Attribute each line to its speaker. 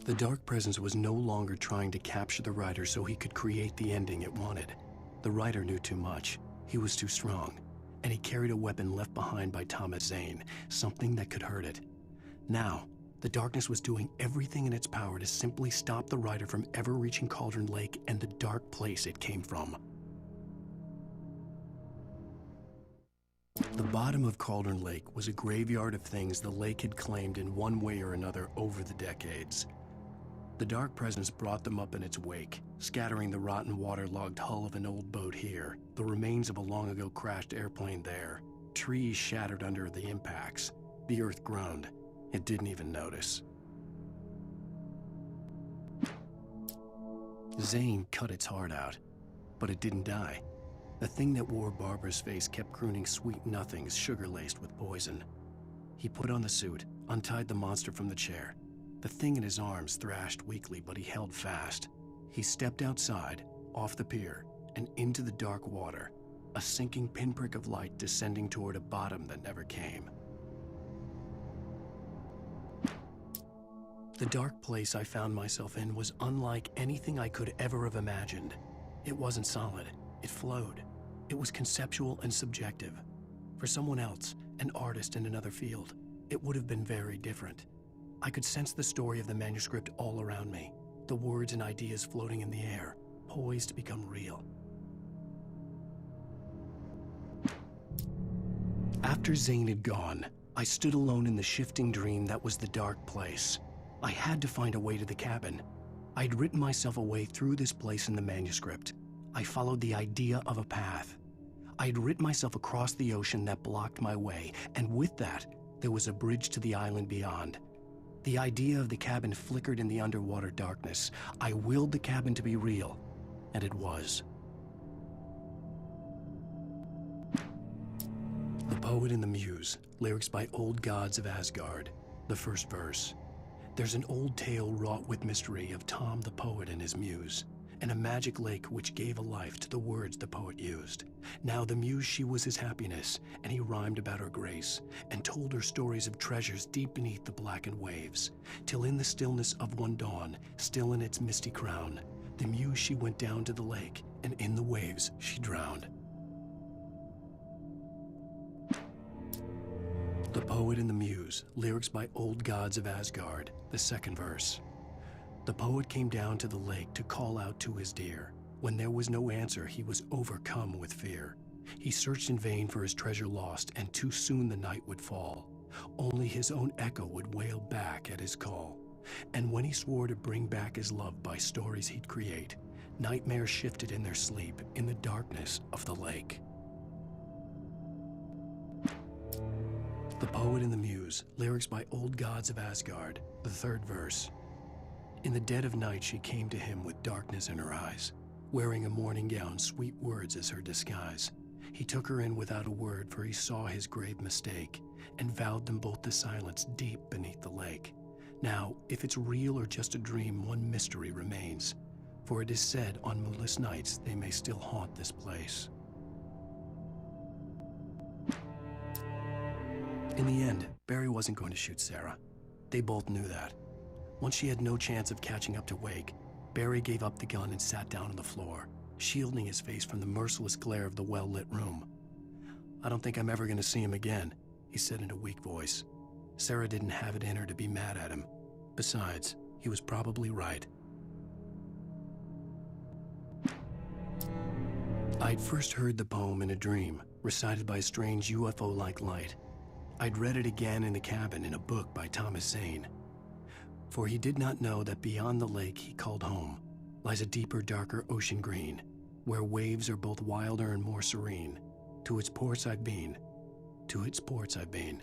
Speaker 1: The dark presence was no longer trying to capture the writer so he could create the ending it wanted. The writer knew too much. He was too strong. And he carried a weapon left behind by Thomas Zane, something that could hurt it. Now, the darkness was doing everything in its power to simply stop the writer from ever reaching Cauldron Lake and the dark place it came from. The bottom of Cauldron Lake was a graveyard of things the lake had claimed in one way or another over the decades. The dark presence brought them up in its wake, scattering the rotten waterlogged hull of an old boat here, the remains of a long-ago crashed airplane there, trees shattered under the impacts. The earth groaned. It didn't even notice. Zane cut its heart out, but it didn't die. The thing that wore Barbara's face kept crooning sweet nothings sugar-laced with poison. He put on the suit, untied the monster from the chair. The thing in his arms thrashed weakly, but he held fast. He stepped outside, off the pier, and into the dark water, a sinking pinprick of light descending toward a bottom that never came. The dark place I found myself in was unlike anything I could ever have imagined. It wasn't solid. It flowed. It was conceptual and subjective. For someone else, an artist in another field, it would have been very different. I could sense the story of the manuscript all around me, the words and ideas floating in the air, poised to become real. After Zane had gone, I stood alone in the shifting dream that was the dark place. I had to find a way to the cabin. I'd written myself a way through this place in the manuscript. I followed the idea of a path. I'd written myself across the ocean that blocked my way, and with that, there was a bridge to the island beyond. The idea of the cabin flickered in the underwater darkness. I willed the cabin to be real, and it was. The Poet and the Muse, lyrics by Old Gods of Asgard, the first verse. There's an old tale wrought with mystery of Tom the poet and his muse, and a magic lake which gave a life to the words the poet used. Now the muse, she was his happiness, and he rhymed about her grace, and told her stories of treasures deep beneath the blackened waves, till in the stillness of one dawn, still in its misty crown, the muse she went down to the lake, and in the waves she drowned. The Poet and the Muse, lyrics by Old Gods of Asgard, the second verse. The poet came down to the lake to call out to his dear. When there was no answer, he was overcome with fear. He searched in vain for his treasure lost, and too soon the night would fall. Only his own echo would wail back at his call. And when he swore to bring back his love by stories he'd create, nightmares shifted in their sleep in the darkness of the lake. The Poet and the Muse, lyrics by Old Gods of Asgard, the third verse. In the dead of night she came to him with darkness in her eyes, wearing a mourning gown, sweet words as her disguise. He took her in without a word, for he saw his grave mistake, and vowed them both to silence deep beneath the lake. Now, if it's real or just a dream, one mystery remains, for it is said on moonless nights they may still haunt this place. In the end, Barry wasn't going to shoot Sarah. They both knew that. Once she had no chance of catching up to Wake, Barry gave up the gun and sat down on the floor, shielding his face from the merciless glare of the well-lit room. "I don't think I'm ever going to see him again," he said in a weak voice. Sarah didn't have it in her to be mad at him. Besides, he was probably right. I'd first heard the poem in a dream, recited by a strange UFO-like light. I'd read it again in the cabin in a book by Thomas Zane. For he did not know that beyond the lake he called home lies a deeper, darker ocean green, where waves are both wilder and more serene. To its ports I've been, to its ports I've been.